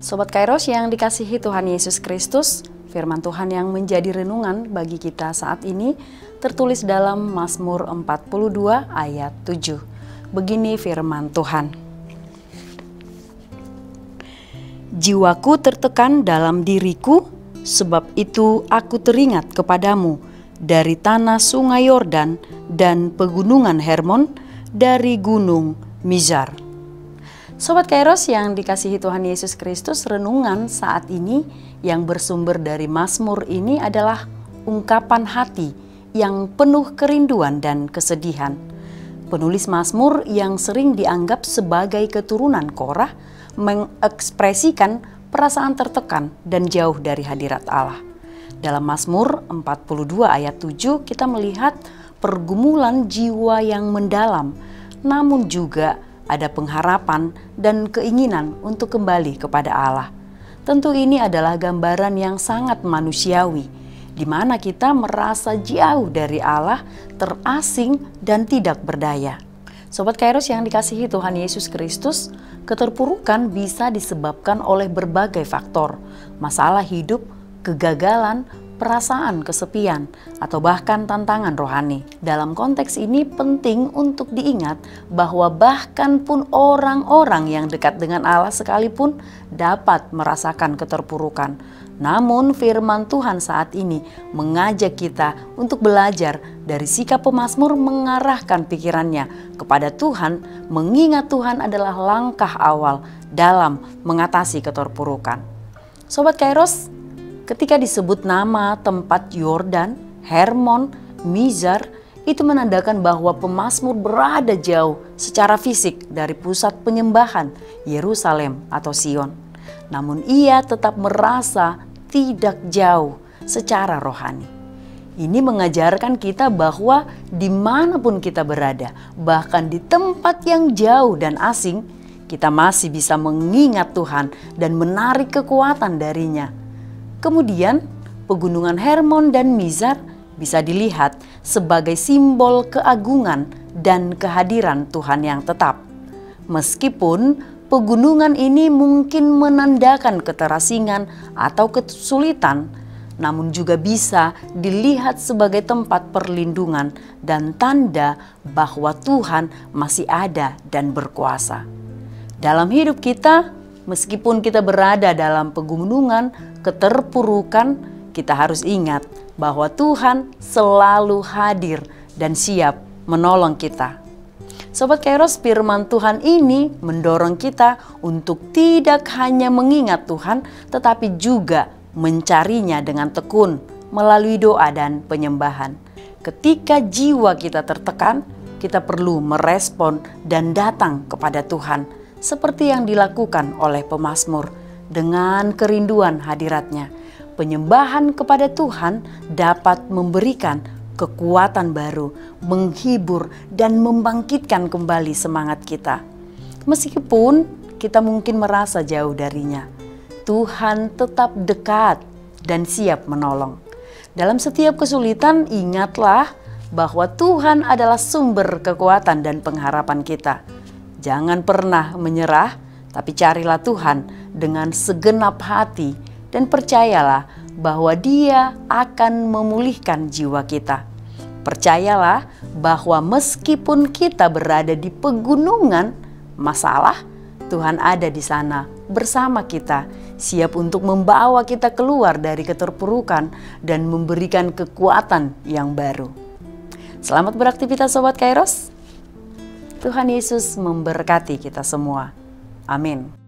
Sobat Kairos yang dikasihi Tuhan Yesus Kristus, firman Tuhan yang menjadi renungan bagi kita saat ini tertulis dalam Mazmur 42 ayat 7. Begini firman Tuhan. Jiwaku tertekan dalam diriku, sebab itu aku teringat kepadamu dari tanah sungai Yordan dan pegunungan Hermon, dari gunung Mizar. Sobat Kairos yang dikasihi Tuhan Yesus Kristus, renungan saat ini yang bersumber dari Mazmur ini adalah ungkapan hati yang penuh kerinduan dan kesedihan. Penulis Mazmur yang sering dianggap sebagai keturunan Korah mengekspresikan perasaan tertekan dan jauh dari hadirat Allah. Dalam Mazmur 42 ayat 7 kita melihat pergumulan jiwa yang mendalam, namun juga ada pengharapan dan keinginan untuk kembali kepada Allah. Tentu ini adalah gambaran yang sangat manusiawi, di mana kita merasa jauh dari Allah, terasing dan tidak berdaya. Sobat Kairos yang dikasihi Tuhan Yesus Kristus, keterpurukan bisa disebabkan oleh berbagai faktor, masalah hidup, kegagalan, perasaan kesepian, atau bahkan tantangan rohani. Dalam konteks ini penting untuk diingat bahwa bahkan pun orang-orang yang dekat dengan Allah sekalipun dapat merasakan keterpurukan. Namun firman Tuhan saat ini mengajak kita untuk belajar dari sikap pemazmur mengarahkan pikirannya kepada Tuhan, mengingat Tuhan adalah langkah awal dalam mengatasi keterpurukan. Sobat Kairos, ketika disebut nama tempat Yordan, Hermon, Mizar, itu menandakan bahwa pemazmur berada jauh secara fisik dari pusat penyembahan Yerusalem atau Sion. Namun ia tetap merasa tidak jauh secara rohani. Ini mengajarkan kita bahwa dimanapun kita berada, bahkan di tempat yang jauh dan asing, kita masih bisa mengingat Tuhan dan menarik kekuatan darinya. Kemudian, pegunungan Hermon dan Mizar bisa dilihat sebagai simbol keagungan dan kehadiran Tuhan yang tetap. Meskipun pegunungan ini mungkin menandakan keterasingan atau kesulitan, namun juga bisa dilihat sebagai tempat perlindungan dan tanda bahwa Tuhan masih ada dan berkuasa. Dalam hidup kita, meskipun kita berada dalam pegunungan, keterpurukan, kita harus ingat bahwa Tuhan selalu hadir dan siap menolong kita. Sobat Kairos, firman Tuhan ini mendorong kita untuk tidak hanya mengingat Tuhan, tetapi juga mencarinya dengan tekun melalui doa dan penyembahan. Ketika jiwa kita tertekan, kita perlu merespon dan datang kepada Tuhan, seperti yang dilakukan oleh pemazmur dengan kerinduan hadiratnya. Penyembahan kepada Tuhan dapat memberikan kekuatan baru, menghibur dan membangkitkan kembali semangat kita. Meskipun kita mungkin merasa jauh darinya, Tuhan tetap dekat dan siap menolong. Dalam setiap kesulitan, ingatlah bahwa Tuhan adalah sumber kekuatan dan pengharapan kita. Jangan pernah menyerah, tapi carilah Tuhan dengan segenap hati dan percayalah bahwa Dia akan memulihkan jiwa kita. Percayalah bahwa meskipun kita berada di pegunungan masalah, Tuhan ada di sana bersama kita, siap untuk membawa kita keluar dari keterpurukan dan memberikan kekuatan yang baru. Selamat beraktivitas Sobat Kairos. Tuhan Yesus memberkati kita semua. Amin.